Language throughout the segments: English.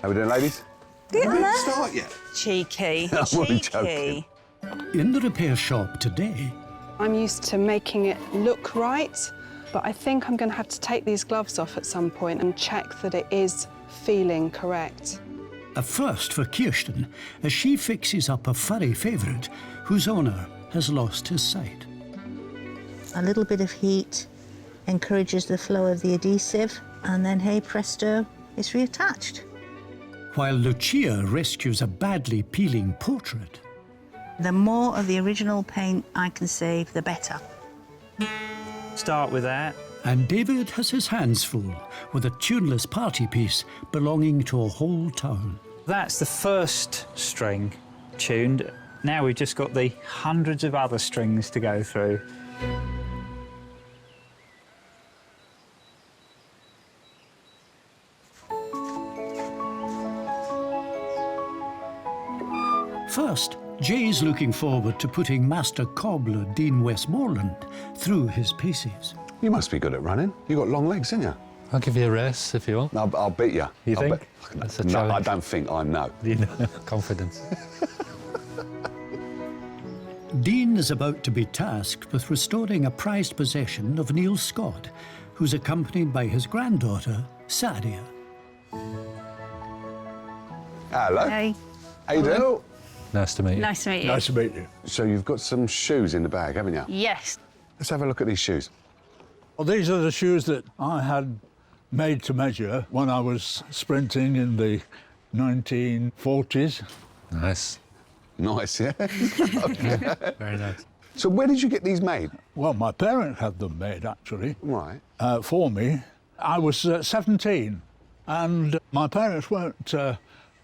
How we doing, ladies? Yeah. We didn't start yet. Cheeky. I'm only Cheeky. In the repair shop today, I'm used to making it look right, but I think I'm going to have to take these gloves off at some point and check that it is feeling correct. a first for Kirsten as she fixes up a furry favourite whose owner has lost his sight. A little bit of heat encourages the flow of the adhesive, and then, hey presto, it's reattached. While Lucia rescues a badly peeling portrait. The more of the original paint I can save, the better. Start with that. And David has his hands full with a tuneless party piece belonging to a whole town. That's the first string tuned. Now we've just got the hundreds of other strings to go through. First, Jay's looking forward to putting Master Cobbler Dean Westmoreland through his paces. You must be good at running. You got long legs, didn't you? I'll give you a race if you want. I'll beat you. You I'll think? That's a no, challenge. I don't think I know. You know, confidence. Dean is about to be tasked with restoring a prized possession of Neil Scott, who's accompanied by his granddaughter, Sadia. Hello. Hey. How you doing? Nice to meet you. Nice to meet you. Nice to meet you. So you've got some shoes in the bag, haven't you? Yes. Let's have a look at these shoes. Well, these are the shoes that I had made to measure when I was sprinting in the 1940s. Nice. Nice, yeah? Very nice. So where did you get these made? Well, my parents had them made, actually, Right. for me. I was 17, and my parents weren't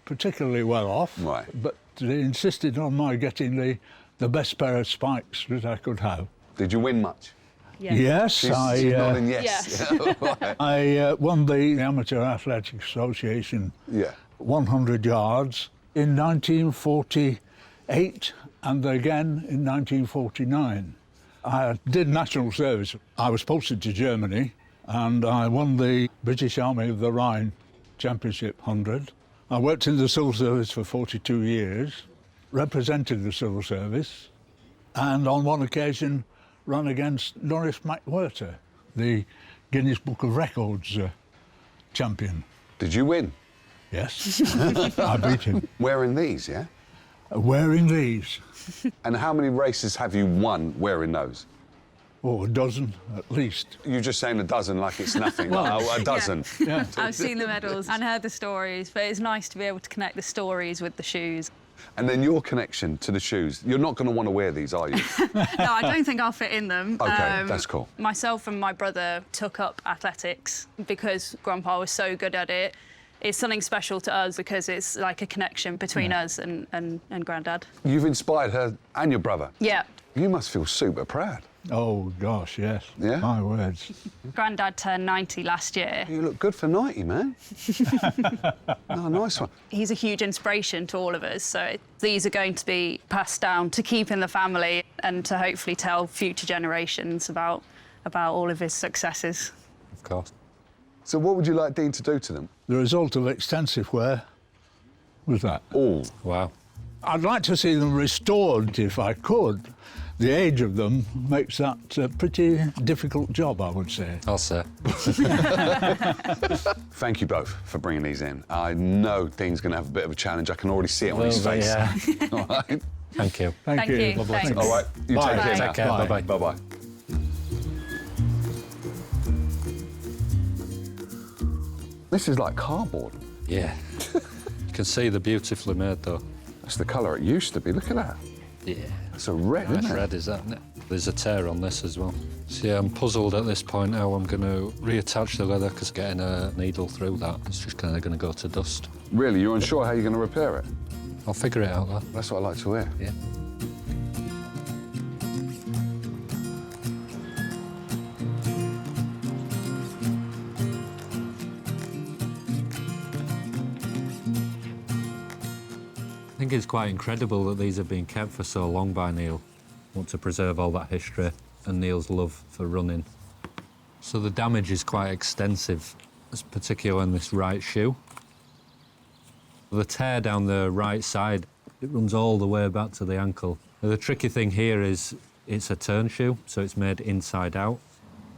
particularly well off, Right. but they insisted on my getting the best pair of spikes that I could have. Did you win much? Yes, She's nodding yes. Right. I won the Amateur Athletic Association Yeah. 100 yards in 1948 and again in 1949. I did national service. I was posted to Germany and I won the British Army of the Rhine Championship 100. I worked in the civil service for 42 years, represented the civil service, and on one occasion ran against Norris McWhirter, the Guinness Book of Records champion. Did you win? Yes, I beat him. Wearing these, yeah? Wearing these. And how many races have you won wearing those? Oh, a dozen at least. You're just saying a dozen like it's nothing. Like, a dozen. Yeah. I've seen the medals and heard the stories, but it's nice to be able to connect the stories with the shoes. And then your connection to the shoes. You're not going to want to wear these, are you? No, I don't think I'll fit in them. OK, that's cool. Myself and my brother took up athletics because Grandpa was so good at it. It's something special to us because it's like a connection between us and Grandad. You've inspired her and your brother. Yeah. You must feel super proud. Oh, gosh, yes. Yeah? My words. Grandad turned 90 last year. You look good for 90, man. Oh, nice one. He's a huge inspiration to all of us, so these are going to be passed down to keep in the family and to hopefully tell future generations about all of his successes. Of course. So what would you like Dean to do to them? The result of extensive wear was that. All. Wow. I'd like to see them restored if I could. The age of them makes that a pretty difficult job, I would say. I'll say. Thank you both for bringing these in. I know Dean's going to have a bit of a challenge. I can already see it on his face. Yeah. All right. Thank you. Thank you. Thanks. All right. You Bye. take care. Take care. Bye. Bye-bye. Bye-bye. This is like cardboard. Yeah. You can see the beautifully made, though. That's the colour it used to be. Look at that. Yeah. It's a red, Nice isn't it? red, is that, isn't it? There's a tear on this as well. So, yeah, I'm puzzled at this point how I'm going to reattach the leather because getting a needle through that, it's just kind of going to go to dust. Really? You're unsure how you're going to repair it? I'll figure it out, though. That's what I like to hear. Yeah. I think it's quite incredible that these have been kept for so long by Neil. Want to preserve all that history and Neil's love for running. So the damage is quite extensive, particularly on this right shoe. The tear down the right side, it runs all the way back to the ankle. The tricky thing here is it's a turn shoe, so it's made inside out.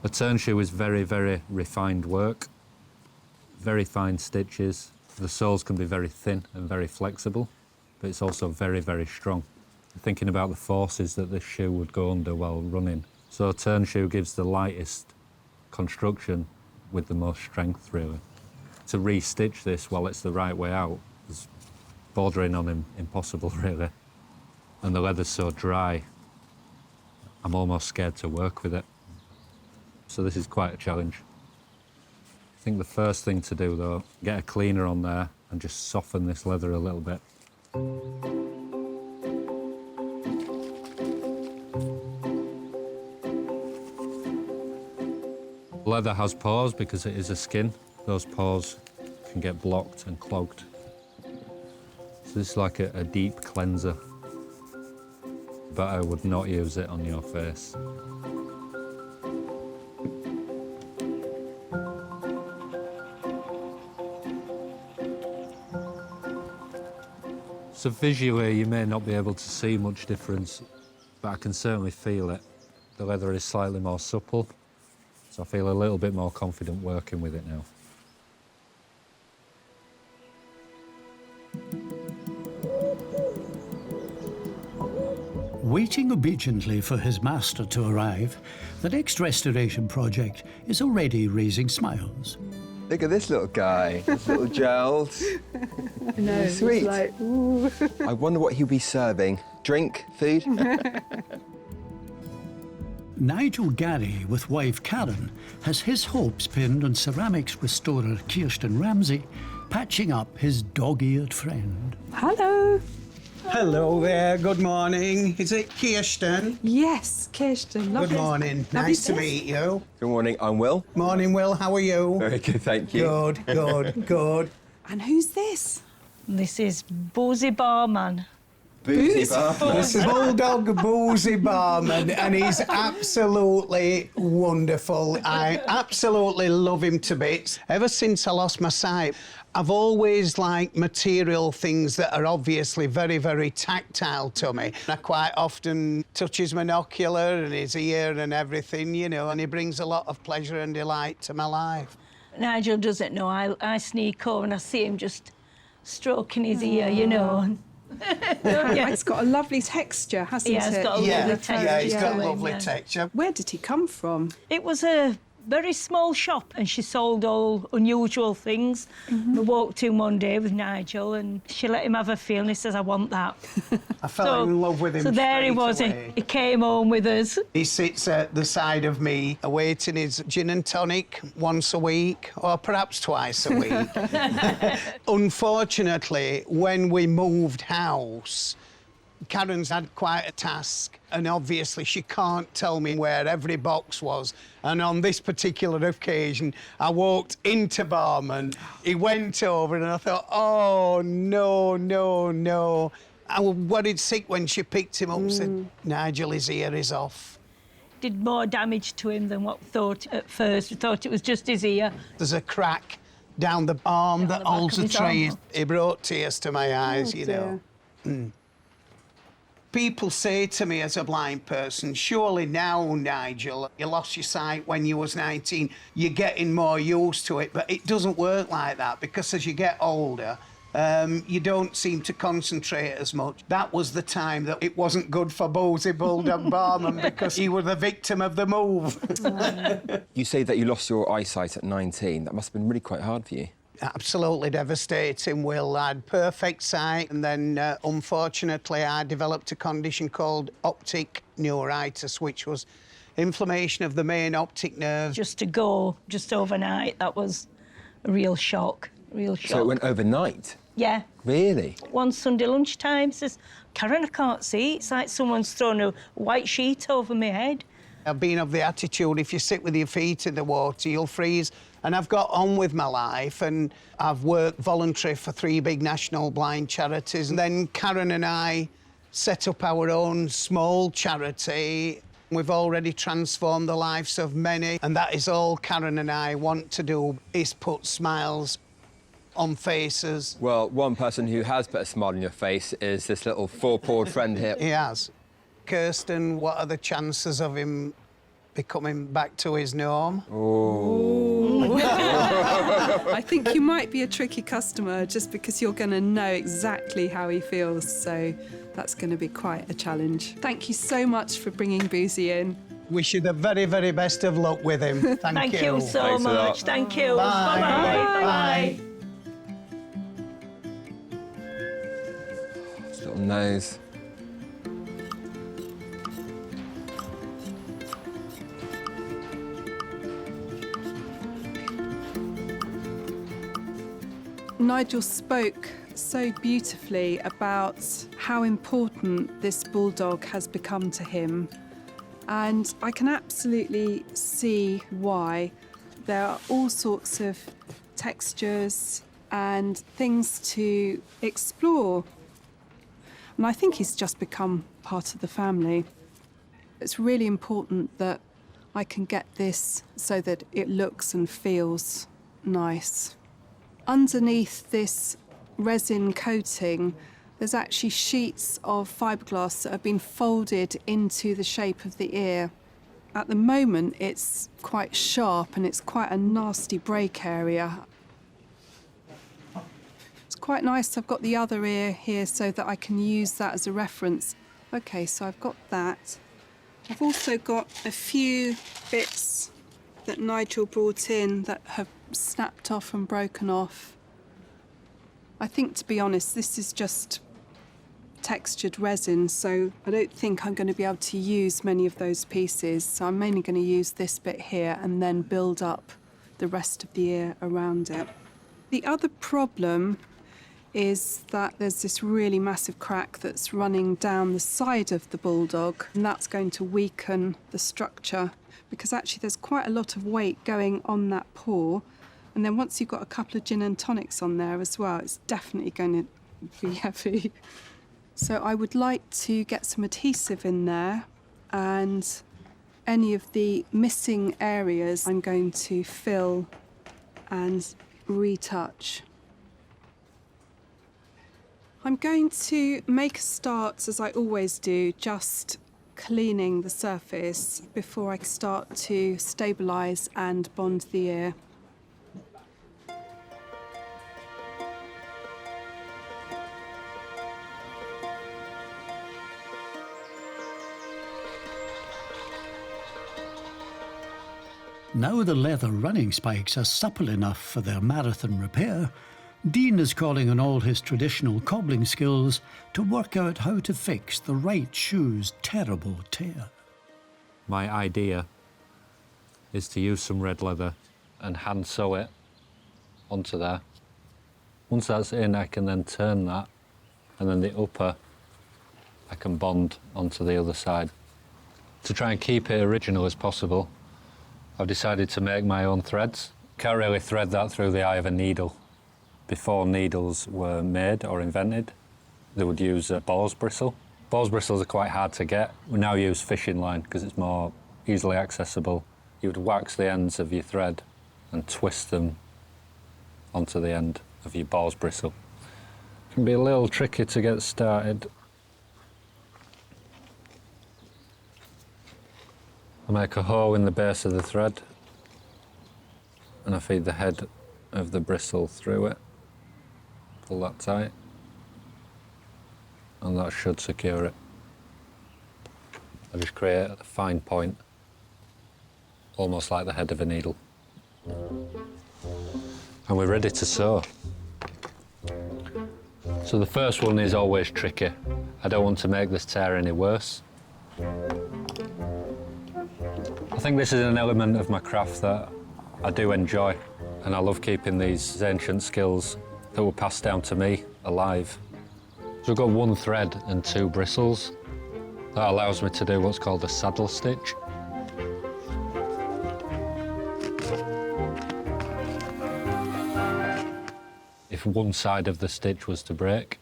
A turn shoe is very, very refined work, very fine stitches. The soles can be very thin and very flexible, but it's also very, very strong. Thinking about the forces that this shoe would go under while running. So a turn shoe gives the lightest construction with the most strength, really. To re-stitch this while it's the right way out is bordering on impossible, really. And the leather's so dry, I'm almost scared to work with it. So this is quite a challenge. I think the first thing to do, though, get a cleaner on there and just soften this leather a little bit. Leather has pores because it is a skin. Those pores can get blocked and clogged. So this is like a deep cleanser, but I would not use it on your face. So visually, you may not be able to see much difference, but I can certainly feel it. The leather is slightly more supple, so I feel a little bit more confident working with it now. Waiting obediently for his master to arrive, the next restoration project is already raising smiles. Look at this little guy, this little Giles. I know, Sweet. It's like, ooh. I wonder what he'll be serving. Drink? Food? Nigel Gary, with wife Karen, has his hopes pinned on ceramics restorer Kirsten Ramsey, patching up his dog-eared friend. Hello. Hello there, good morning. Is it Kirsten? Yes, Kirsten. Good morning, nice to meet you. Good morning, I'm Will. Morning, Will, how are you? Very good, thank you. Good, good, good. And who's this? This is Boozy Barman. Boozy Barman. This is Bulldog Boozy Barman, and he's absolutely wonderful. I absolutely love him to bits. Ever since I lost my sight, I've always liked material things that are obviously very, very tactile to me. I quite often touch his monocular and his ear and everything, you know, and he brings a lot of pleasure and delight to my life. Nigel doesn't know. I sneak over and I see him just stroking his ear, you know. Yeah, it's got a lovely texture, hasn't it? Yeah, it's got a lovely texture. Yeah, it's got to him, lovely yeah. texture. Where did he come from? It was a very small shop and she sold all unusual things. I walked in one day with Nigel and she let him have a feel and he says, I want that. I fell in love with him. So there he was, away. he came home with us. He sits at the side of me, awaiting his gin and tonic once a week, or perhaps twice a week. Unfortunately, when we moved house, Karen's had quite a task, and obviously she can't tell me where every box was. And on this particular occasion, I walked into Barman, he went over, and I thought, oh, no, no, no. I was worried sick when she picked him up and said, Nigel, his ear is off. Did more damage to him than what we thought at first. We thought it was just his ear. There's a crack down the arm that holds the tray. It brought tears to my eyes, you know. People say to me as a blind person, surely now, Nigel, you lost your sight when you was 19, you're getting more used to it, but it doesn't work like that because as you get older, you don't seem to concentrate as much. That was the time that it wasn't good for Boozy Bulldog Barman because he was the victim of the move. You say that you lost your eyesight at 19. That must have been really quite hard for you. Absolutely devastating, Will. I had perfect sight, and then, unfortunately, I developed a condition called optic neuritis, which was inflammation of the main optic nerve. Just to go, just overnight, that was a real shock, real shock. So it went overnight? Yeah. Really? One Sunday lunchtime, says, Karen, I can't see. It's like someone's thrown a white sheet over my head. I've been of the attitude, if you sit with your feet in the water, you'll freeze. And I've got on with my life, and I've worked voluntary for 3 big national blind charities. And then Karen and I set up our own small charity. We've already transformed the lives of many, and that is all Karen and I want to do, is put smiles on faces. Well, one person who has put a smile on your face is this little four-pawed friend here. He has. Kirsten, what are the chances of him becoming back to his norm? I think you might be a tricky customer just because you're going to know exactly how he feels, so that's going to be quite a challenge. Thank you so much for bringing Boozy in. Wish you the very, very best of luck with him. Thank you. Thank you so Thanks a lot. much. Thank you. Bye. Bye-bye. Bye. His little nose. Nigel spoke so beautifully about how important this bulldog has become to him, and I can absolutely see why. There are all sorts of textures and things to explore, and I think he's just become part of the family. It's really important that I can get this so that it looks and feels nice. Underneath this resin coating, there's actually sheets of fiberglass that have been folded into the shape of the ear. At the moment, it's quite sharp and it's quite a nasty break area. It's quite nice. I've got the other ear here so that I can use that as a reference. Okay, so I've got that. I've also got a few bits that Nigel brought in that have snapped off and broken off. I think, to be honest, this is just textured resin, so I don't think I'm going to be able to use many of those pieces. So I'm mainly going to use this bit here and then build up the rest of the ear around it. The other problem is that there's this really massive crack that's running down the side of the bulldog, and that's going to weaken the structure because actually there's quite a lot of weight going on that paw. And then once you've got a couple of gin and tonics on there as well, it's definitely going to be heavy. So I would like to get some adhesive in there, and any of the missing areas I'm going to fill and retouch. I'm going to make a start, as I always do, just cleaning the surface before I start to stabilise and bond the ear. Now the leather running spikes are supple enough for their marathon repair, Dean is calling on all his traditional cobbling skills to work out how to fix the right shoe's terrible tear. My idea is to use some red leather and hand sew it onto there. Once that's in, I can then turn that, and then the upper I can bond onto the other side. To try and keep it original as possible, I've decided to make my own threads. Can't really thread that through the eye of a needle. Before needles were made or invented, they would use boar's bristle. Boar's bristles are quite hard to get. We now use fishing line because it's more easily accessible. You would wax the ends of your thread and twist them onto the end of your boar's bristle. It can be a little tricky to get started. I make a hole in the base of the thread and I feed the head of the bristle through it. Pull that tight and that should secure it. I just create a fine point, almost like the head of a needle. And we're ready to sew. So the first one is always tricky. I don't want to make this tear any worse. I think this is an element of my craft that I do enjoy, and I love keeping these ancient skills that were passed down to me alive. So I've got one thread and two bristles. That allows me to do what's called a saddle stitch. If one side of the stitch was to break,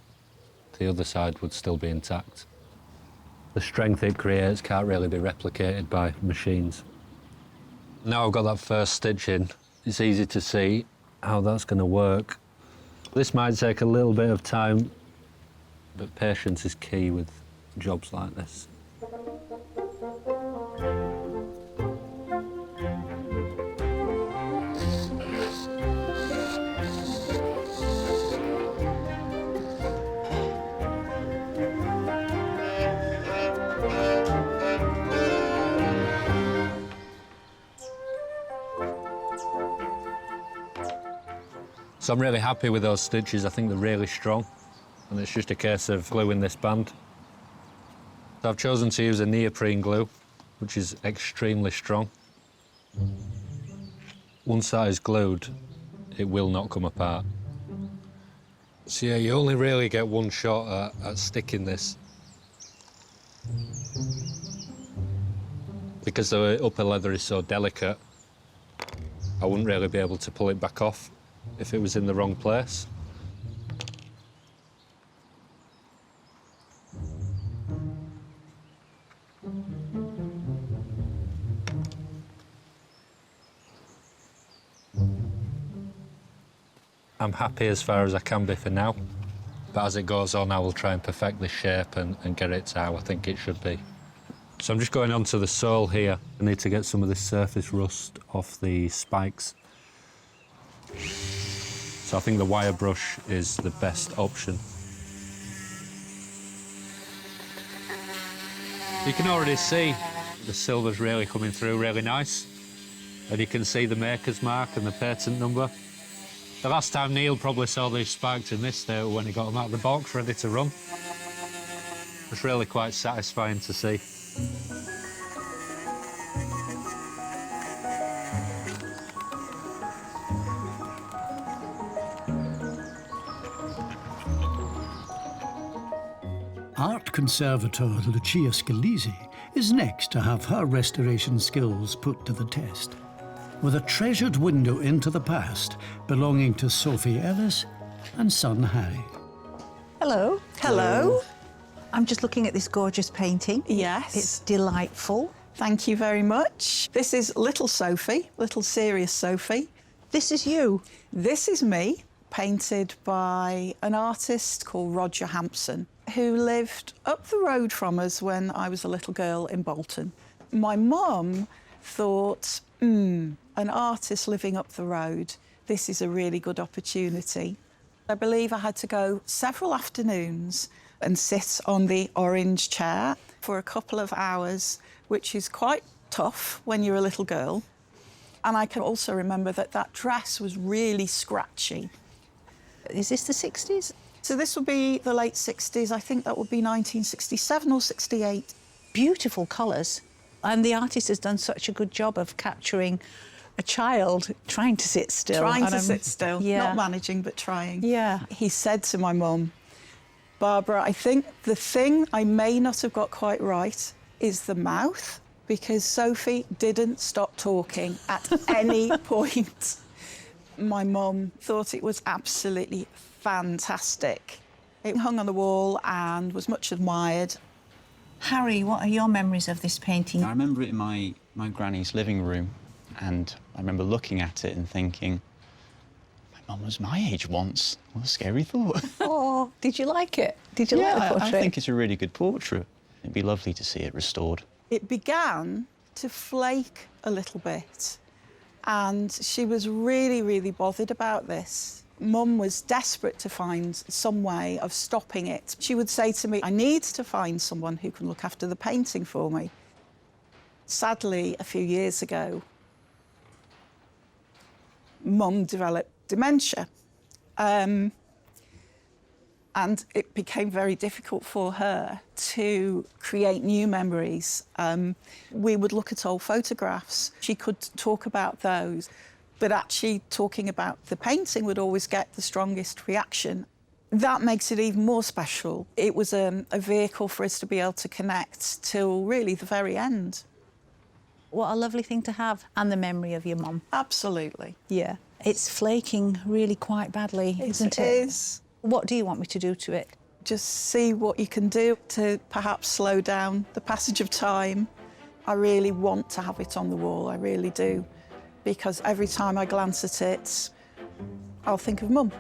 the other side would still be intact. The strength it creates can't really be replicated by machines. Now I've got that first stitch in, it's easy to see how that's going to work. This might take a little bit of time, but patience is key with jobs like this. So I'm really happy with those stitches. I think they're really strong, and it's just a case of gluing this band. So I've chosen to use a neoprene glue, which is extremely strong. Once that is glued, it will not come apart. So yeah, you only really get one shot at sticking this. Because the upper leather is so delicate, I wouldn't really be able to pull it back off if it was in the wrong place. I'm happy as far as I can be for now, but as it goes on, I will try and perfect this shape and get it to how I think it should be. So I'm just going on to the sole here. I need to get some of this surface rust off the spikes. So I think the wire brush is the best option. You can already see the silver's really coming through really nice. And you can see the maker's mark and the patent number. The last time Neil probably saw these spikes in this state when he got them out of the box ready to run. It's really quite satisfying to see. Art conservator Lucia Scalisi is next to have her restoration skills put to the test. With a treasured window into the past belonging to Sophie Ellis and son Harry. Hello. Hello. I'm just looking at this gorgeous painting. Yes. It's delightful. Thank you very much. This is little Sophie, little serious Sophie. This is you. This is me, painted by an artist called Roger Hampson, who lived up the road from us when I was a little girl in Bolton. My mum thought, an artist living up the road, this is a really good opportunity. I believe I had to go several afternoons and sit on the orange chair for a couple of hours, which is quite tough when you're a little girl. And I can also remember that that dress was really scratchy. Is this the 60s? So this would be the late 60s. I think that would be 1967 or 68. Beautiful colours. And the artist has done such a good job of capturing a child trying to sit still. Trying to sit still, yeah. Not managing, but trying. Yeah. He said to my mum, Barbara, I think the thing I may not have got quite right is the mouth, because Sophie didn't stop talking at any point. My mum thought it was absolutely fantastic. It hung on the wall and was much admired. Harry, what are your memories of this painting? I remember it in my granny's living room, and I remember looking at it and thinking, my mum was my age once. What a scary thought. Oh, did you like it? Did you like the portrait? I think it's a really good portrait. It'd be lovely to see it restored. It began to flake a little bit, and she was really, really bothered about this. Mum was desperate to find some way of stopping it. She would say to me, I need to find someone who can look after the painting for me. Sadly, a few years ago, Mum developed dementia. And it became very difficult for her to create new memories. We would look at old photographs. She could talk about those, but actually talking about the painting would always get the strongest reaction. That makes it even more special. It was a vehicle for us to be able to connect till really the very end. What a lovely thing to have, and the memory of your mum. Absolutely. Yeah. It's flaking really quite badly, isn't it? It is. What do you want me to do to it? Just see what you can do to perhaps slow down the passage of time. I really want to have it on the wall, I really do, because every time I glance at it, I'll think of Mum.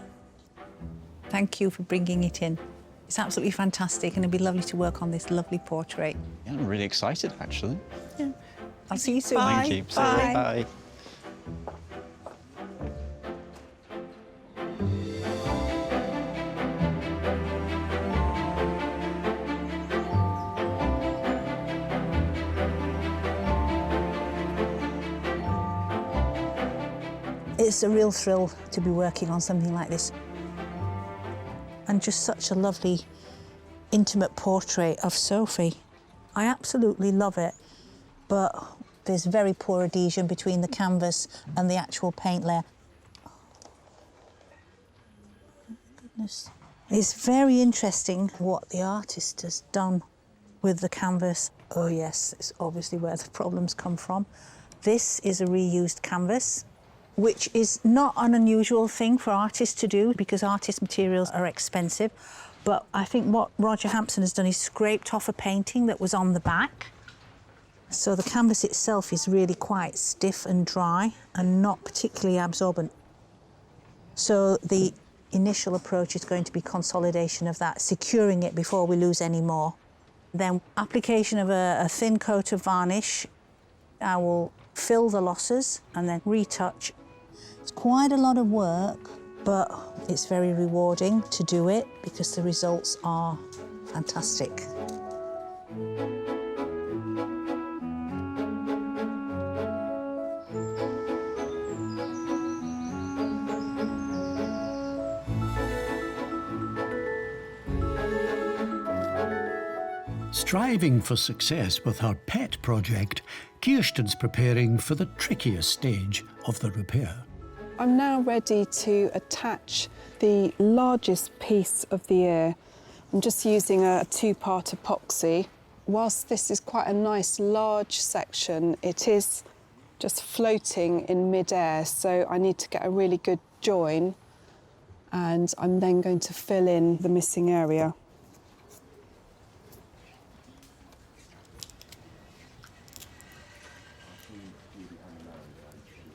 Thank you for bringing it in. It's absolutely fantastic, and it'd be lovely to work on this lovely portrait. Yeah, I'm really excited, actually. Yeah. I'll see you soon. Thank you. See you. Bye. It's a real thrill to be working on something like this. And just such a lovely, intimate portrait of Sophie. I absolutely love it, but there's very poor adhesion between the canvas and the actual paint layer. Oh, goodness. It's very interesting what the artist has done with the canvas. Oh yes, it's obviously where the problems come from. This is a reused canvas, which is not an unusual thing for artists to do because artist materials are expensive. But I think what Roger Hampson has done is scraped off a painting that was on the back. So the canvas itself is really quite stiff and dry and not particularly absorbent. So the initial approach is going to be consolidation of that, securing it before we lose any more. Then application of a thin coat of varnish. I will fill the losses and then retouch. It's quite a lot of work, but it's very rewarding to do it because the results are fantastic. Striving for success with her pet project, Kirsten's preparing for the trickiest stage of the repair. I'm now ready to attach the largest piece of the ear. I'm just using a two-part epoxy. Whilst this is quite a nice large section, it is just floating in mid-air, so I need to get a really good join, and I'm then going to fill in the missing area.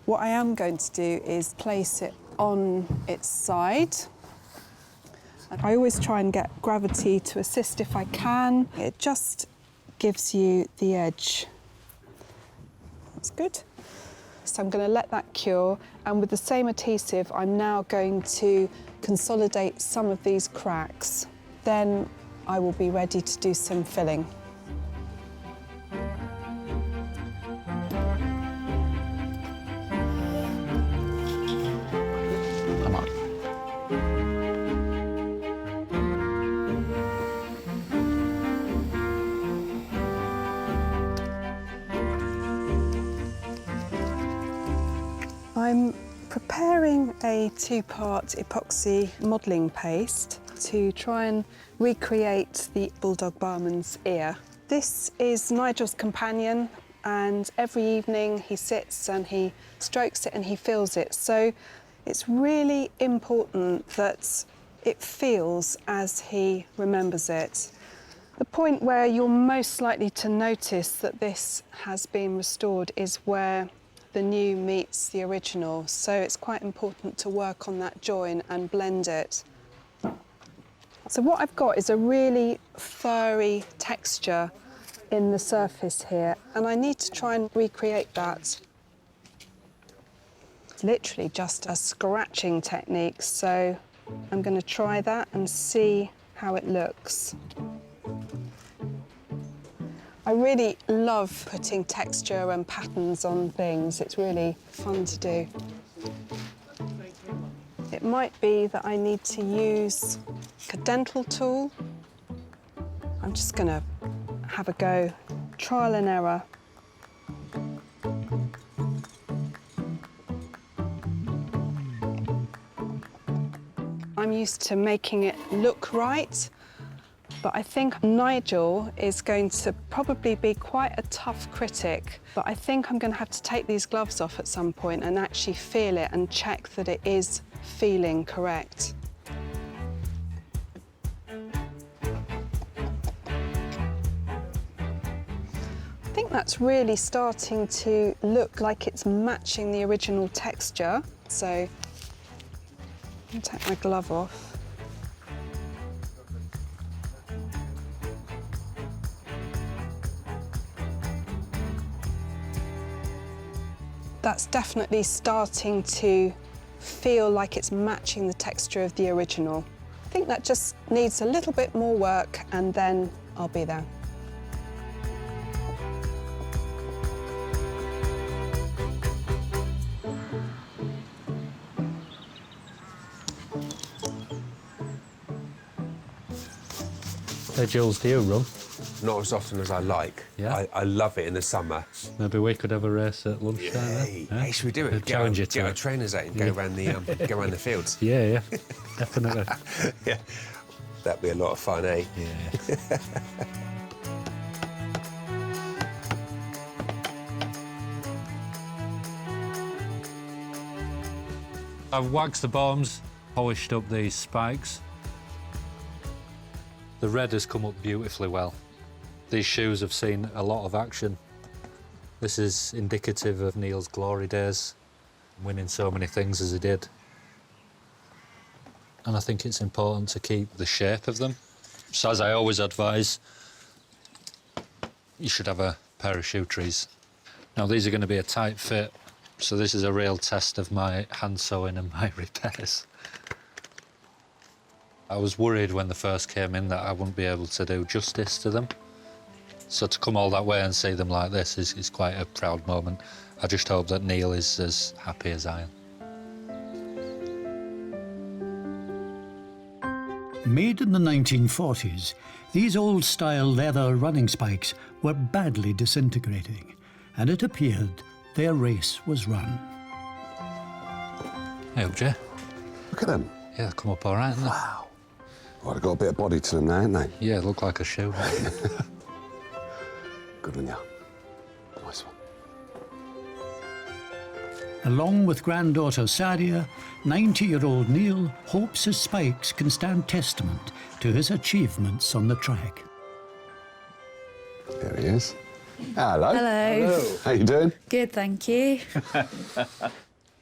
What I am going to do is place it on its side. I always try and get gravity to assist if I can. It just gives you the edge. That's good. So I'm going to let that cure, and with the same adhesive, I'm now going to consolidate some of these cracks. Then I will be ready to do some filling. I'm preparing a two-part epoxy modelling paste to try and recreate the bulldog barman's ear. This is Nigel's companion, and every evening he sits and he strokes it and he feels it. So it's really important that it feels as he remembers it. The point where you're most likely to notice that this has been restored is where the new meets the original, so it's quite important to work on that join and blend it. So what I've got is a really furry texture in the surface here, and I need to try and recreate that. It's literally just a scratching technique, so I'm going to try that and see how it looks. I really love putting texture and patterns on things. It's really fun to do. It might be that I need to use a dental tool. I'm just going to have a go, trial and error. I'm used to making it look right, but I think Nigel is going to probably be quite a tough critic. But I think I'm going to have to take these gloves off at some point and actually feel it and check that it is feeling correct. I think that's really starting to look like it's matching the original texture. So I'll take my glove off. That's definitely starting to feel like it's matching the texture of the original. I think that just needs a little bit more work and then I'll be there. Hey, Jules, do you run? Not as often as I like. Yeah? I love it in the summer. Maybe we could have a race at lunchtime. Hey, then, hey, should we do it? Challenge you to get our it. trainers out and go around the go around the fields. Yeah, definitely. Yeah, that'd be a lot of fun, eh? Yeah. I've waxed the bottoms, polished up these spikes. The red has come up beautifully well. These shoes have seen a lot of action. This is indicative of Neil's glory days, winning so many things as he did. And I think it's important to keep the shape of them. So as I always advise, you should have a pair of shoe trees. Now these are going to be a tight fit, so this is a real test of my hand sewing and my repairs. I was worried when they first came in that I wouldn't be able to do justice to them. So to come all that way and see them like this is quite a proud moment. I just hope that Neil is as happy as I am. Made in the 1940s, these old-style leather running spikes were badly disintegrating, and it appeared their race was run. Hey, up, Jay. Look at them. Yeah, they come up all right, haven't they? Wow. Well, they've got a bit of body to them now, haven't they? Yeah, they look like a shoe. Good one, yeah. Nice one. Along with granddaughter Sadia, 90-year-old Neil hopes his spikes can stand testament to his achievements on the track. There he is. Hello. Hello. How you doing? Good, thank you.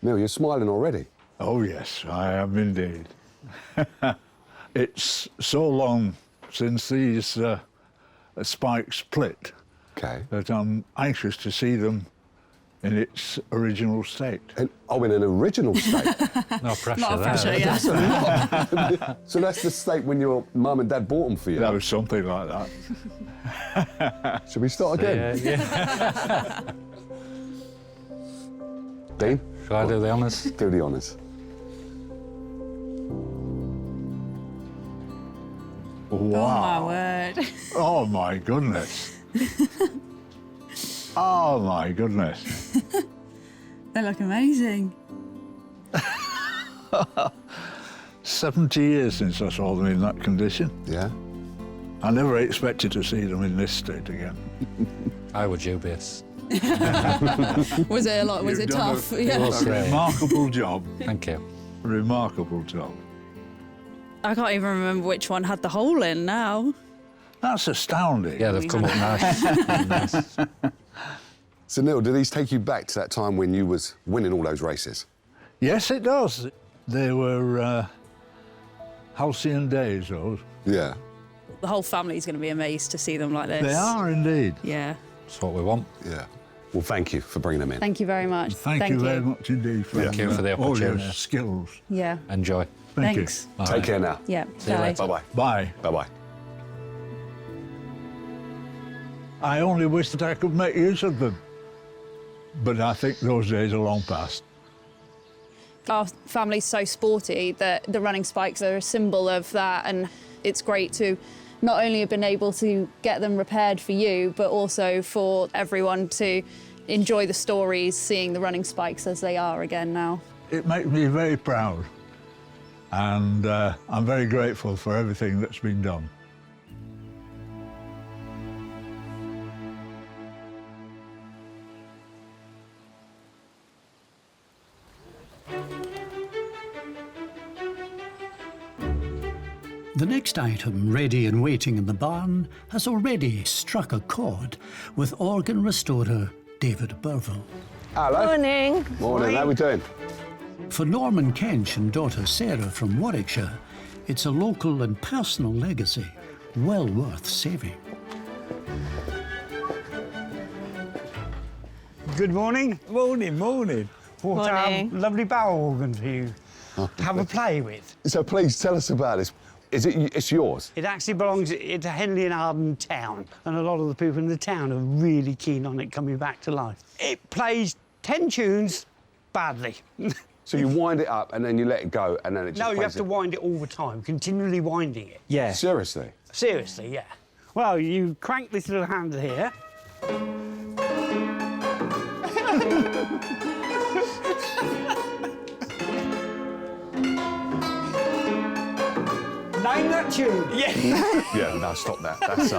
Neil, you're smiling already. Oh, yes, I am indeed. It's so long since these spikes split that I'm anxious to see them in its original state. In an original state? No pressure Not a there. pressure, yeah. That's a lot. So that's the state when your mum and dad bought them for you? That was something like that. Should we start again? Yeah. Dean? Shall I do the honours? Do the honours. Wow. Oh, my word. Oh, my goodness. Oh, my goodness. They look amazing. 70 years since I saw them in that condition. Yeah? I never expected to see them in this state again. I was dubious. Was it a lot? Was You've it done tough? A Yeah. remarkable job. Thank you. Remarkable job. I can't even remember which one had the hole in now. That's astounding. Yeah, they've come up nice. So, Neil, do these take you back to that time when you was winning all those races? Yes, it does. They were halcyon days, those. Yeah. The whole family's going to be amazed to see them like this. They are indeed. Yeah. That's what we want. Yeah. Well, thank you for bringing them in. Thank you very much. Thank you very much indeed for, Thank you for the all your opportunity. skills. Yeah. Enjoy. Thank Thanks. you. Take care now. Yeah. See you later. Bye-bye. Bye. Bye-bye. I only wish that I could make use of them. But I think those days are long past. Our family's so sporty that the running spikes are a symbol of that, and it's great to not only have been able to get them repaired for you, but also for everyone to enjoy the stories, seeing the running spikes as they are again now. It makes me very proud. And I'm very grateful for everything that's been done. The next item, ready and waiting in the barn, has already struck a chord with organ restorer David Burville. Hello. Morning. Morning. How we doing? For Norman Kench and daughter Sarah from Warwickshire, it's a local and personal legacy well worth saving. Good morning. Morning, morning. Brought Morning. our lovely barrel organ for you to have a play with. So please tell us about this. It's yours? It actually belongs to Henley and Arden town, and a lot of the people in the town are really keen on it coming back to life. It plays 10 tunes badly. So you wind it up and then you let it go and then it just No, you plays have to wind it all the time, continually winding it. Yeah. Seriously? Seriously, yeah. Well, you crank this little handle here. Name that tune. Yeah. Yeah, no, stop that. That's,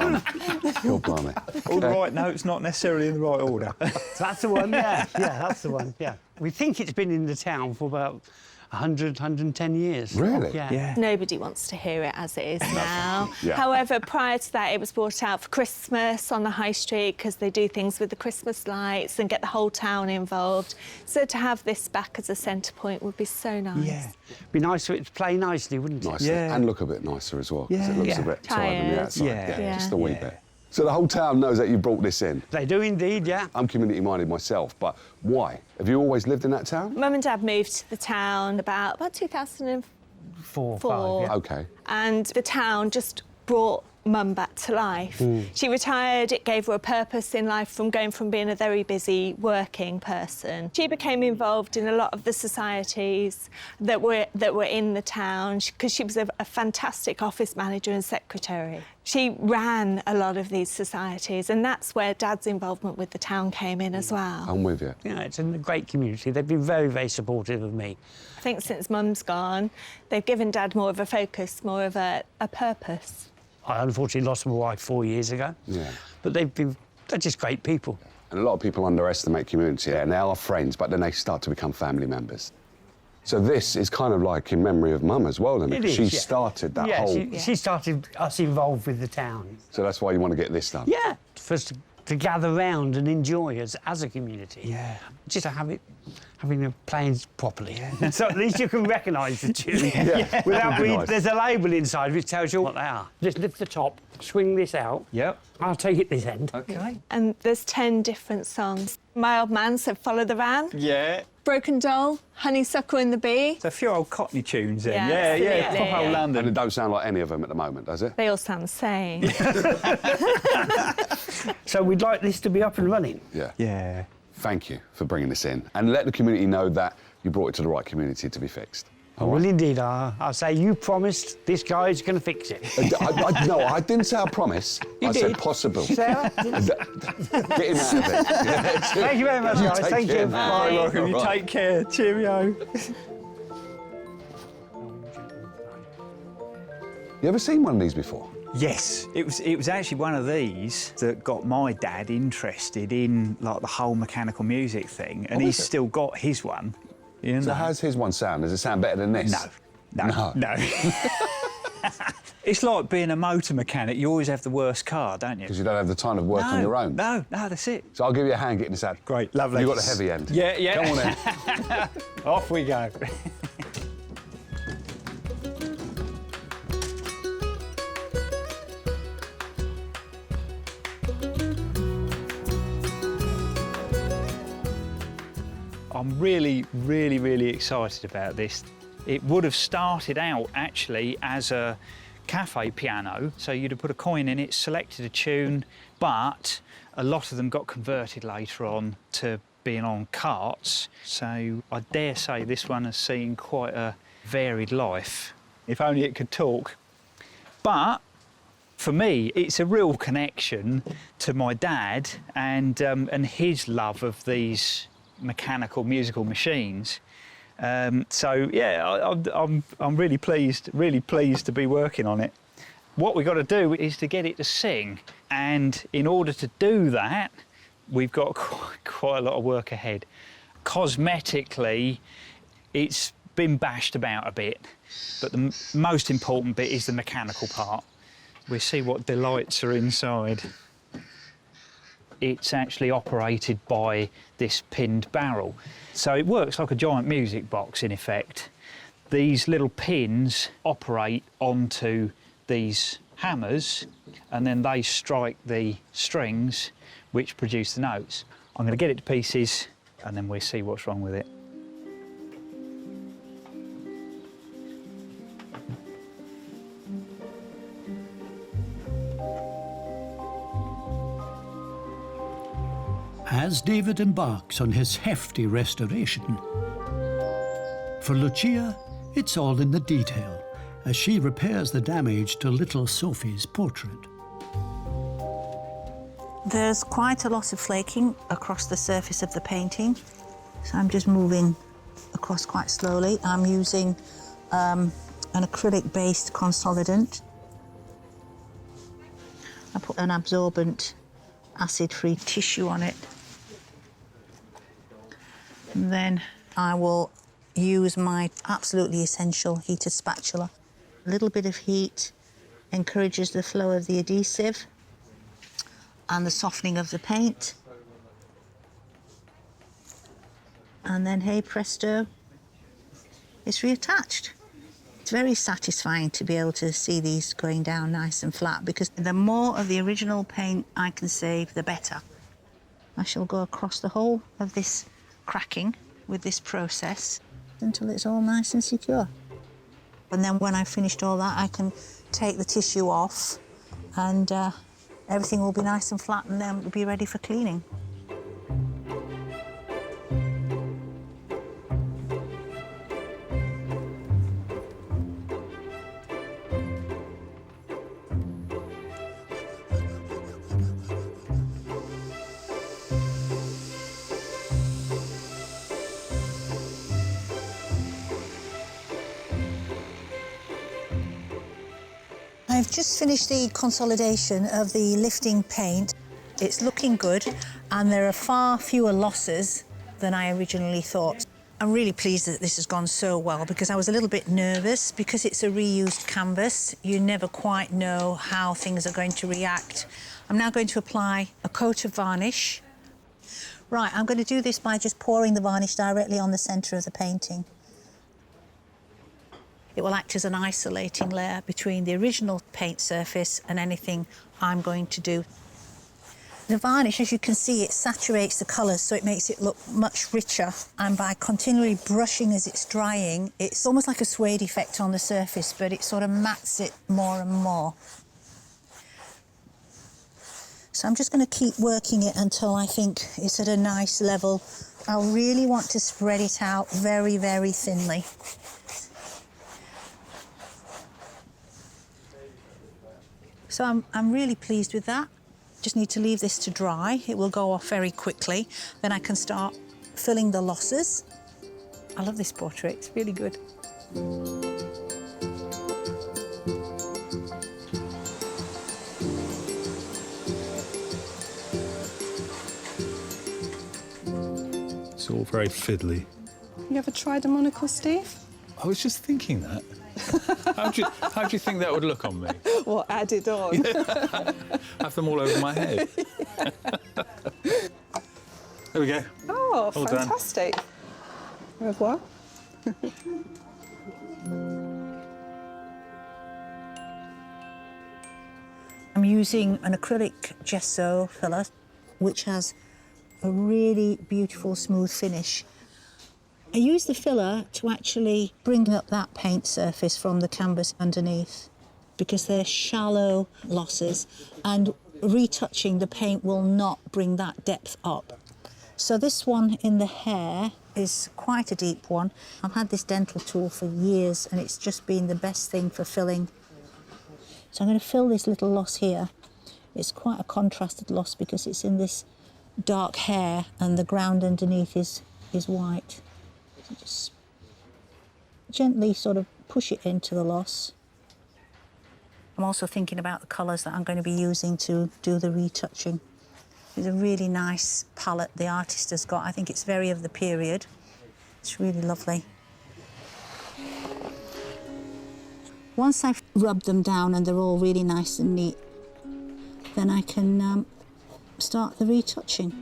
God blimey. All the right notes, not necessarily in the right order. That's the one, yeah. Yeah, that's the one, yeah. We think it's been in the town for about 100, 110 years. Really? Yeah. Nobody wants to hear it as it is now. Yeah. However, prior to that, it was brought out for Christmas on the high street because they do things with the Christmas lights and get the whole town involved. So to have this back as a centre point would be so nice. Yeah. Be nice for it to play nicely, wouldn't it? Nicer. And look a bit nicer as well, because Yeah. it looks Yeah. a bit tired on the Tired. outside. Yeah. Just a wee bit. So the whole town knows that you brought this in? They do indeed, yeah. I'm community-minded myself, but why? Have you always lived in that town? Mum and Dad moved to the town about 2004. Five, yeah. OK. And the town just brought Mum back to life. She retired, it gave her a purpose in life from going from being a very busy working person. She became involved in a lot of the societies that were in the town because she was a fantastic office manager and secretary. She ran a lot of these societies, and that's where Dad's involvement with the town came in as well. I'm with you. Yeah, it's a great community. They've been very, very supportive of me. I think since Mum's gone, they've given Dad more of a focus, more of a purpose. I unfortunately lost my wife 4 years ago. Yeah. But they're just great people. And a lot of people underestimate community, and they are friends, but then they start to become family members. So this is kind of like in memory of Mum as well, then, It because is, she yeah. started that whole... She started us involved with the town. So that's why you want to get this done? Yeah, for us to gather round and enjoy as a community. Yeah. Just to have it, having the playing properly. Yeah. So at least you can recognise the tune. Yeah. Without That'd be nice. There's a label inside which tells you what they are. Just lift the top, swing this out. Yep. I'll take it this end. OK. And there's 10 different songs. My Old Man said Follow the Van. Yeah. Broken Doll, Honeysuckle and the Bee. It's a few old Cockney tunes then. Yeah, Yeah, absolutely. proper old London. And it don't sound like any of them at the moment, does it? They all sound the same. So we'd like this to be up and running. Yeah. Yeah. Thank you for bringing this in. And let the community know that you brought it to the right community to be fixed. I will indeed. I'll say you promised this guy's going to fix it. No, I didn't say I promise. You I did. said possible. Sarah? Get him out of it. Yeah, Thank you very much, guys. take Thank care you. now. Bye. Welcome. You take care. Cheerio. You ever seen one of these before? Yes, it was actually one of these that got my dad interested in like the whole mechanical music thing, and Oh, he's is it? still got his one. You So know? how's his one sound? Does it sound better than this? No. It's like being a motor mechanic. You always have the worst car, don't you? Because you don't have the time to work on your own. No, that's it. So I'll give you a hand getting this out. Great, lovely. You got the heavy end. Yeah, yeah. Come on in. Off we go. I'm really, really, really excited about this. It would have started out actually as a cafe piano, so you'd have put a coin in it, selected a tune, but a lot of them got converted later on to being on carts. So I dare say this one has seen quite a varied life. If only it could talk. But for me, it's a real connection to my dad and his love of these mechanical musical machines. So yeah, I'm really pleased to be working on it. What we've got to do is to get it to sing, and in order to do that, we've got quite a lot of work ahead. Cosmetically, it's been bashed about a bit, but the most important bit is the mechanical part. We'll see what delights are inside. It's actually operated by this pinned barrel. So it works like a giant music box, in effect. These little pins operate onto these hammers, and then they strike the strings, which produce the notes. I'm going to get it to pieces and then we'll see what's wrong with it. As David embarks on his hefty restoration, for Lucia, it's all in the detail as she repairs the damage to little Sophie's portrait. There's quite a lot of flaking across the surface of the painting, so I'm just moving across quite slowly. I'm using an acrylic-based consolidant. I put an absorbent acid-free tissue on it. And then I will use my absolutely essential heated spatula. A little bit of heat encourages the flow of the adhesive and the softening of the paint. And then, hey presto, it's reattached. It's very satisfying to be able to see these going down nice and flat, because the more of the original paint I can save, the better. I shall go across the whole of this cracking with this process until it's all nice and secure. And then when I've finished all that, I can take the tissue off and everything will be nice and flat, and then it'll be ready for cleaning. I've just finished the consolidation of the lifting paint. It's looking good, and there are far fewer losses than I originally thought. I'm really pleased that this has gone so well, because I was a little bit nervous. Because it's a reused canvas, you never quite know how things are going to react. I'm now going to apply a coat of varnish. Right, I'm going to do this by just pouring the varnish directly on the centre of the painting. It will act as an isolating layer between the original paint surface and anything I'm going to do. The varnish, as you can see, it saturates the colours, so it makes it look much richer. And by continually brushing as it's drying, it's almost like a suede effect on the surface, but it sort of mats it more and more. So I'm just going to keep working it until I think it's at a nice level. I really want to spread it out very, very thinly. So I'm really pleased with that. Just need to leave this to dry. It will go off very quickly. Then I can start filling the losses. I love this portrait, it's really good. It's all very fiddly. You ever tried a monocle, Steve? I was just thinking that. How do you think that would look on me? What, added on? Yeah. Have them all over my head. There we go. Oh, all fantastic. Done. Au revoir. I'm using an acrylic gesso filler, which has a really beautiful smooth finish. I use the filler to actually bring up that paint surface from the canvas underneath, because they're shallow losses, and retouching the paint will not bring that depth up. So this one in the hair is quite a deep one. I've had this dental tool for years, and it's just been the best thing for filling. So I'm going to fill this little loss here. It's quite a contrasted loss because it's in this dark hair and the ground underneath is white. So just gently sort of push it into the loss. I'm also thinking about the colours that I'm going to be using to do the retouching. It's a really nice palette the artist has got. I think it's very of the period. It's really lovely. Once I've rubbed them down and they're all really nice and neat, then I can start the retouching.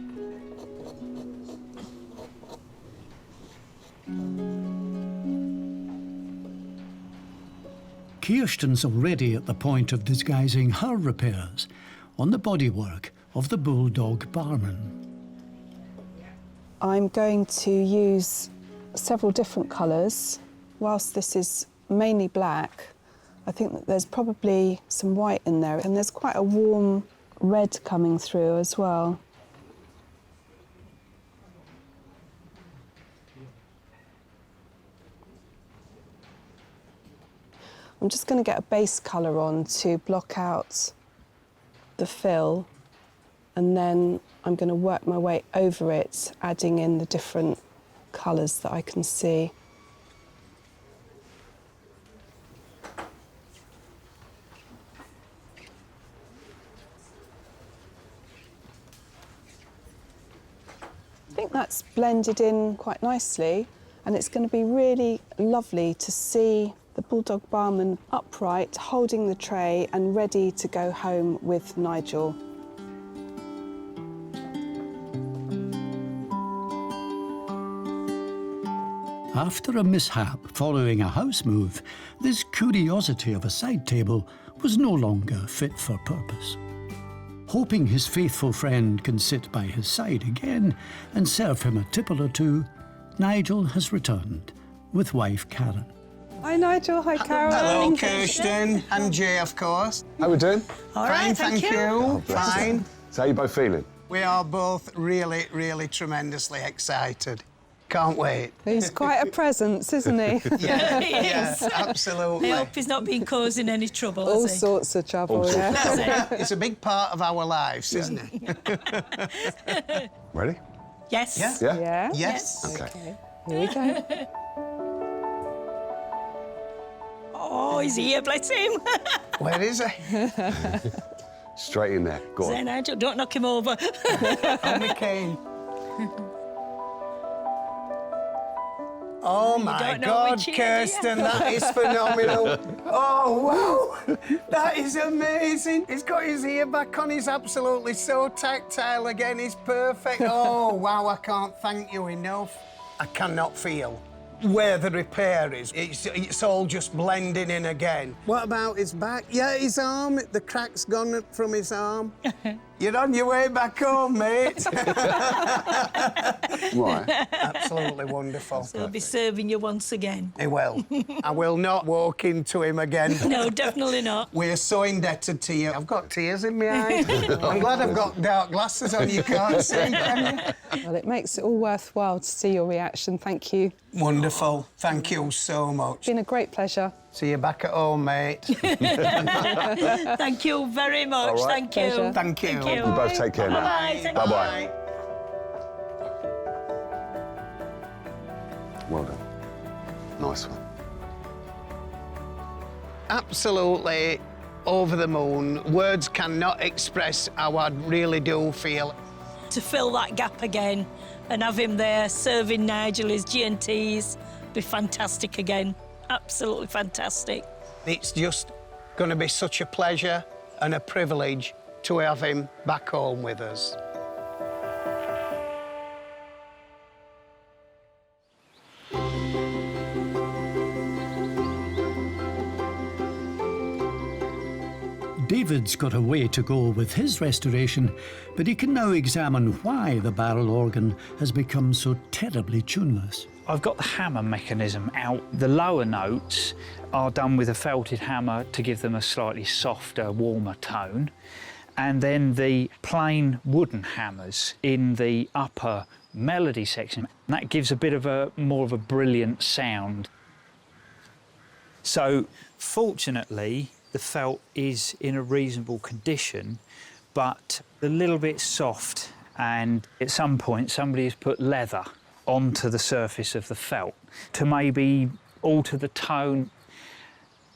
Kirsten's already at the point of disguising her repairs on the bodywork of the bulldog barman. I'm going to use several different colours. Whilst this is mainly black, I think that there's probably some white in there, and there's quite a warm red coming through as well. I'm just going to get a base colour on to block out the fill, and then I'm going to work my way over it, adding in the different colours that I can see. I think that's blended in quite nicely, and it's going to be really lovely to see the Bulldog Barman upright, holding the tray and ready to go home with Nigel. After a mishap following a house move, this curiosity of a side table was no longer fit for purpose. Hoping his faithful friend can sit by his side again and serve him a tipple or two, Nigel has returned with wife Karen. Hi Nigel, hi Karen. Hello Kirsten and Jay, of course. How we doing? All right, thank you. Oh, bless Fine. you. So how you both feeling? We are both really, really tremendously excited. Can't wait. He's quite a presence, isn't he? Yeah, He yeah, is. absolutely. I hope he's not been causing any trouble, All has he? sorts of trouble, yeah. That's it. It's a big part of our lives, isn't it? Ready? Yes. Yeah? Yeah? Yes. Okay. Here we go. Oh, he's here, bless him. Where is he? Straight in there. Go Say, on. Nigel, don't knock him over. On the cane. Oh my don't know God, which ear, do you? Kirsten, that is phenomenal. Oh wow, that is amazing. He's got his ear back on. He's absolutely so tactile again. He's perfect. Oh wow, I can't thank you enough. I cannot feel where the repair is. It's all just blending in again. What about his back? Yeah, his arm. The crack's gone from his arm. You're on your way back home, mate. Right. Absolutely wonderful. So he'll be serving you once again. He will. I will not walk into him again. No, definitely not. We're so indebted to you. I've got tears in my eyes. I'm glad I've got dark glasses on. You can't see, can you? Well, it makes it all worthwhile to see your reaction. Thank you. Wonderful. Thank you so much. It's been a great pleasure. See you back at home, mate. Thank you very much. All right. Thank you. Pleasure. Thank you. Thank you. You both take care now. Bye-bye. Bye-bye. Well done. Nice one. Absolutely over the moon. Words cannot express how I really do feel. To fill that gap again and have him there serving Nigel his G&Ts, be fantastic again. Absolutely fantastic. It's just going to be such a pleasure and a privilege to have him back home with us. David's got a way to go with his restoration, but he can now examine why the barrel organ has become so terribly tuneless. I've got the hammer mechanism out. The lower notes are done with a felted hammer to give them a slightly softer, warmer tone. And then the plain wooden hammers in the upper melody section, that gives a bit of a more of a brilliant sound. So fortunately, the felt is in a reasonable condition, but a little bit soft, and at some point somebody has put leather onto the surface of the felt to maybe alter the tone.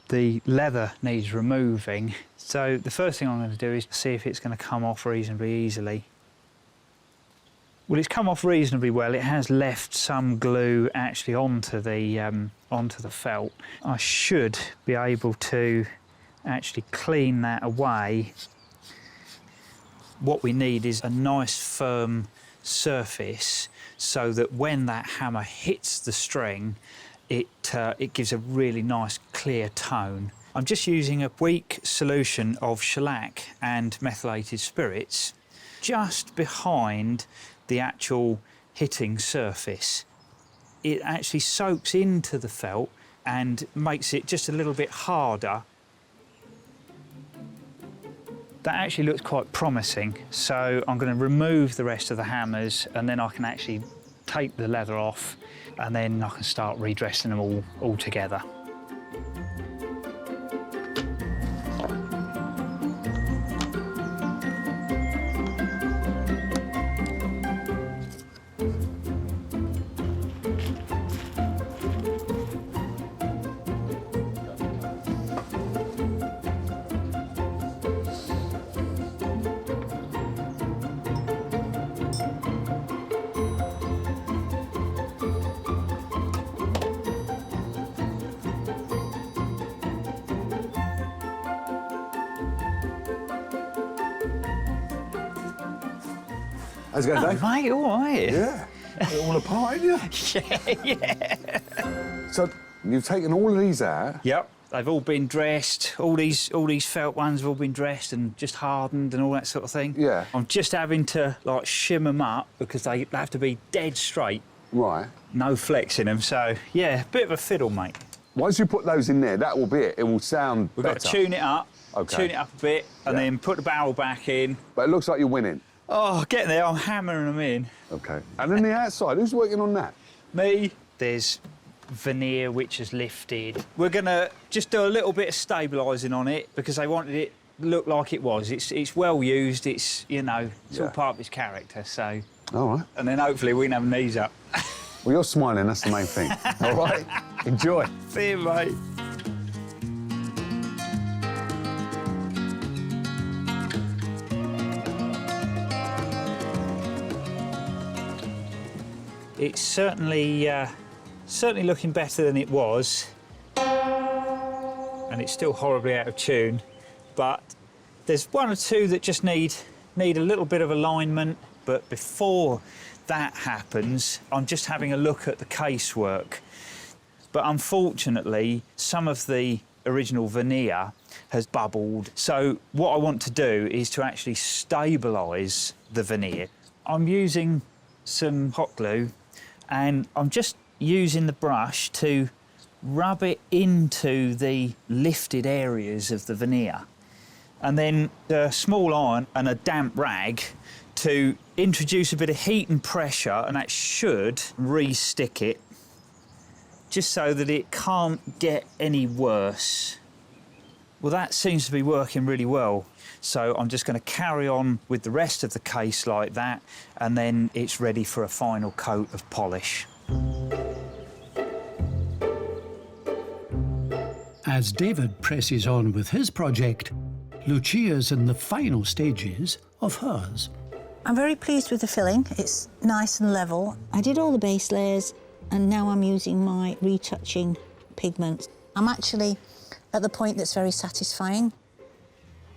The leather needs removing, so the first thing I'm going to do is see if it's going to come off reasonably easily. Well, it's come off reasonably well. It has left some glue actually onto the felt. I should be able to actually clean that away. What we need is a nice firm surface so that when that hammer hits the string, it gives a really nice clear tone. I'm just using a weak solution of shellac and methylated spirits just behind the actual hitting surface. It actually soaks into the felt and makes it just a little bit harder. That actually looks quite promising, so I'm going to remove the rest of the hammers and then I can actually take the leather off and then I can start redressing them all together. How's it going, Dave? Mate, all right. Yeah. You all apart, you? Yeah. So you've taken all of these out? Yep. They've all been dressed. All these felt ones have all been dressed and just hardened and all that sort of thing. Yeah. I'm just having to like shim them up because they have to be dead straight. Right. No flex in them. So yeah, bit of a fiddle, mate. Once you put those in there, that will be it. It will sound We've better. got to tune it up. Okay. Tune it up a bit and then put the barrel back in. But it looks like you're winning. Oh, getting there. I'm hammering them in. Okay. And then the outside, who's working on that? Me. There's veneer which is lifted. We're gonna just do a little bit of stabilising on it because I wanted it to look like it was. It's well used. It's it's all part of its character. So. All right. And then hopefully we can have knees up. Well, you're smiling. That's the main thing. All right. Enjoy. See you, mate. It's certainly looking better than it was, and it's still horribly out of tune. But there's one or two that just need a little bit of alignment. But before that happens, I'm just having a look at the casework. But unfortunately, some of the original veneer has bubbled. So what I want to do is to actually stabilise the veneer. I'm using some hot glue and I'm just using the brush to rub it into the lifted areas of the veneer. And then a small iron and a damp rag to introduce a bit of heat and pressure, and that should re-stick it, just so that it can't get any worse. Well, that seems to be working really well. So I'm just going to carry on with the rest of the case like that, and then it's ready for a final coat of polish. As David presses on with his project, Lucia's in the final stages of hers. I'm very pleased with the filling. It's nice and level. I did all the base layers and now I'm using my retouching pigments. I'm actually at the point that's very satisfying.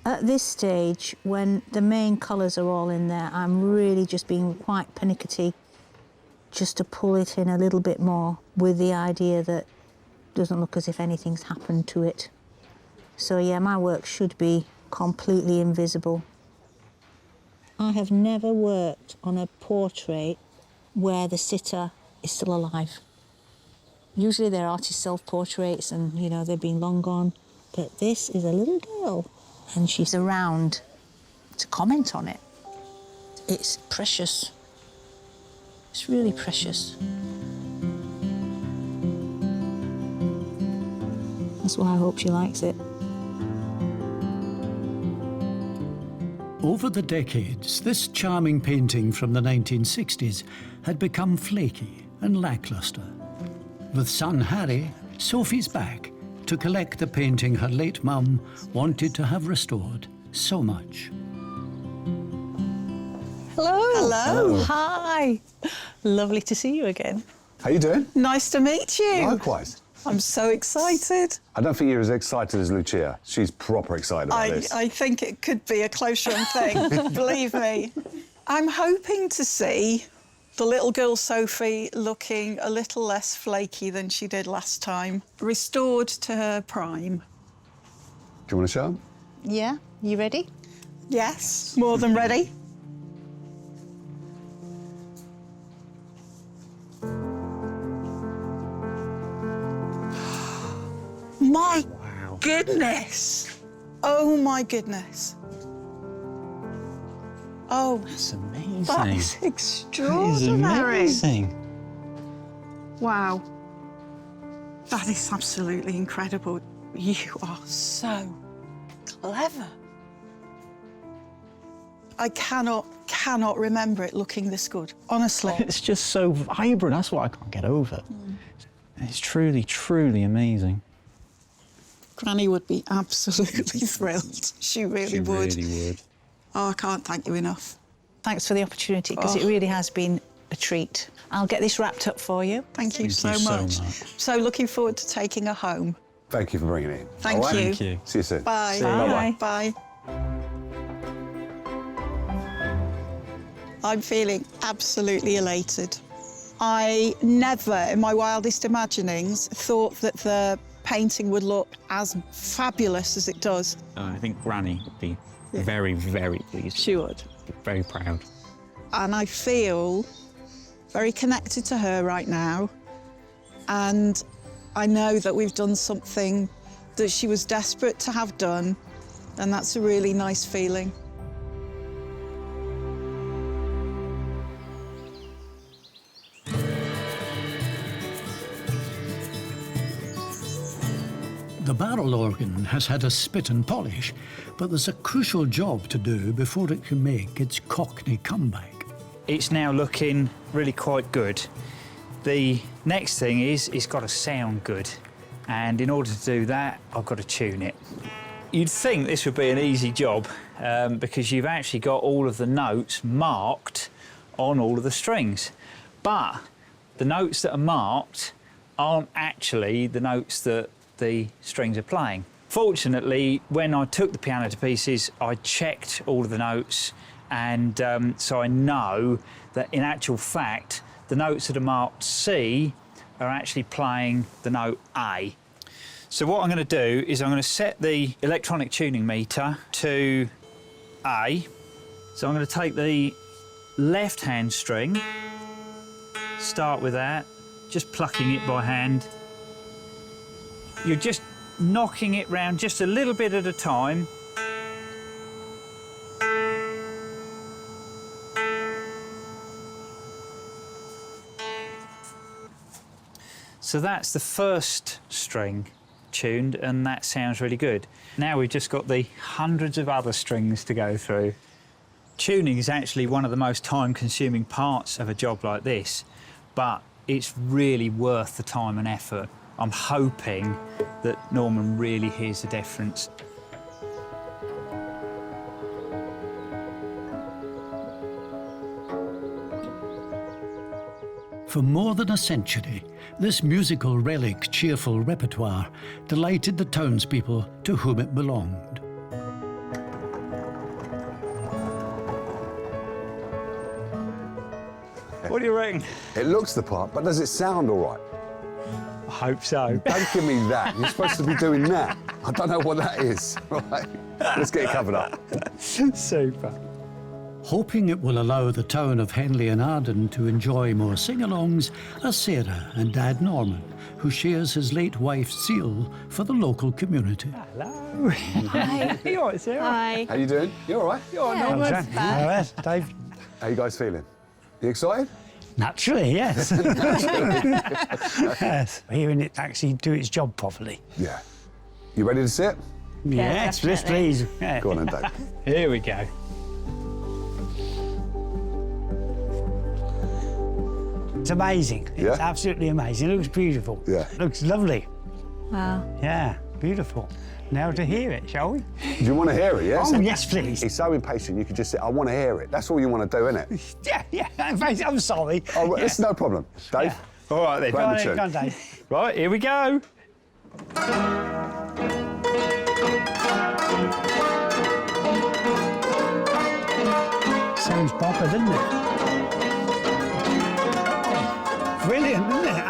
At this stage, when the main colours are all in there, I'm really just being quite pernickety just to pull it in a little bit more with the idea that it doesn't look as if anything's happened to it. So yeah, my work should be completely invisible. I have never worked on a portrait where the sitter is still alive. Usually they're artist self-portraits and, you know, they've been long gone. But this is a little girl and she's around to comment on it. It's precious. It's really precious. That's why I hope she likes it. Over the decades, this charming painting from the 1960s had become flaky and lacklustre. With son Harry, Sophie's back to collect the painting her late mum wanted to have restored so much. Hello. Hello. Hi. Lovely to see you again. How you doing? Nice to meet you. Likewise. I'm so excited. I don't think you're as excited as Lucia. She's proper excited about this. I think it could be a close run thing, believe me. I'm hoping to see the little girl Sophie looking a little less flaky than she did last time, restored to her prime. Do you want to show them? Yeah, you ready? Yes, more than ready. goodness! Oh, my goodness. Oh, That's amazing. that is That is extraordinary. amazing. Wow. That is absolutely incredible. You are so clever. I cannot remember it looking this good, honestly. It's just so vibrant. That's what I can't get over. It's truly, truly amazing. Granny would be absolutely thrilled. She really would. Oh, I can't thank you enough. Thanks for the opportunity, because it really has been a treat. I'll get this wrapped up for you. Thank you so much. So looking forward to taking her home. Thank you for bringing it in. Thank All right? you. Thank you. See you soon. Bye. See you. Bye-bye. Bye. I'm feeling absolutely elated. I never, in my wildest imaginings, thought that the painting would look as fabulous as it does. I think Granny would be very, very pleased. She would. Very proud. And I feel very connected to her right now. And I know that we've done something that she was desperate to have done, and that's a really nice feeling. The barrel organ has had a spit and polish, but there's a crucial job to do before it can make its Cockney comeback. It's now looking really quite good. The next thing is it's got to sound good, and in order to do that, I've got to tune it. You'd think this would be an easy job because you've actually got all of the notes marked on all of the strings, but the notes that are marked aren't actually the notes that the strings are playing. Fortunately, when I took the piano to pieces, I checked all of the notes, and so I know that in actual fact, the notes that are marked C are actually playing the note A. So what I'm going to do is I'm going to set the electronic tuning meter to A. So I'm going to take the left-hand string, start with that, just plucking it by hand. You're just knocking it round just a little bit at a time. So that's the first string tuned, and that sounds really good. Now we've just got the hundreds of other strings to go through. Tuning is actually one of the most time-consuming parts of a job like this, but it's really worth the time and effort. I'm hoping that Norman really hears the difference. For more than a century, this musical relic's cheerful repertoire delighted the townspeople to whom it belonged. What do you reckon? It looks the part, but does it sound all right? I hope so. Don't give me that. You're supposed to be doing that. I don't know what that is. Right. Let's get it covered up. Super. Hoping it will allow the town of Henley and Arden to enjoy more sing-alongs are Sarah and Dad Norman, who shares his late wife's zeal for the local community. Hello. Hi. You all right, Sarah? Hi. How you doing? You all right? You all right, Yeah, Norman? not bad. Dave. How you guys feeling? You excited? Naturally, yes. Yes. Hearing it actually do its job properly. Yeah. You ready to sit? Yes, yes, definitely. please. Yeah. Go on then, Dave. Here we go. It's amazing. Yeah? It's absolutely amazing. It looks beautiful. Yeah. It looks lovely. Wow. Yeah, beautiful. Now to hear it, shall we? Do you want to hear it, yes? Oh, yes, please. He's so impatient, you could just say, I want to hear it. That's all you want to do, isn't it? Yeah. I'm sorry. Oh, Yeah. it's no problem. Dave? Yeah. All right then. Go Grab on, the tune. go on, Dave. Right, here we go. Sounds proper, doesn't it? Brilliant, isn't it?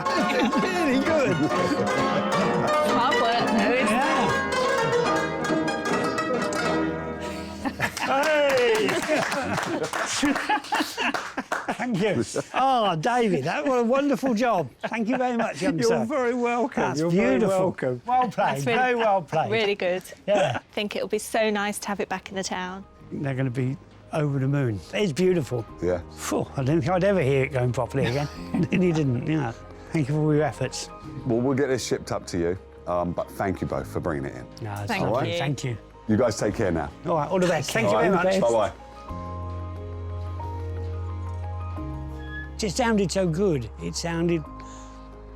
Really good. Hard work though, isn't Yeah. Hey! Thank you. Oh, David, what a wonderful job. Thank you very much, young sir. You're very welcome. That's You're beautiful. very welcome. Well played, That's really, very well played. Really good. Yeah. I think it'll be so nice to have it back in the town. They're going to be over the moon. It's beautiful. Yeah. Phew, I didn't think I'd ever hear it going properly again. You didn't, you know. Thank you for all your efforts. Well, we'll get this shipped up to you, but thank you both for bringing it in. No, it's Thank lovely. you. Thank you. You guys take care now. All right, all the best. Thank you All very right, much. Bye-bye. It sounded so good. It sounded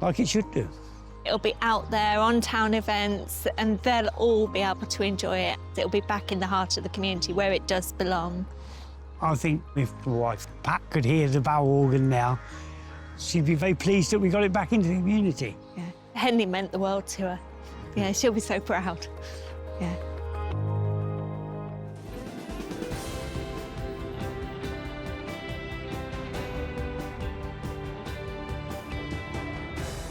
like it should do. It'll be out there on town events and they'll all be able to enjoy it. It'll be back in the heart of the community where it does belong. I think if my wife Pat could hear the barrel organ now, she'd be very pleased that we got it back into the community. Yeah. Henley meant the world to her. Yeah, she'll be so proud. Yeah.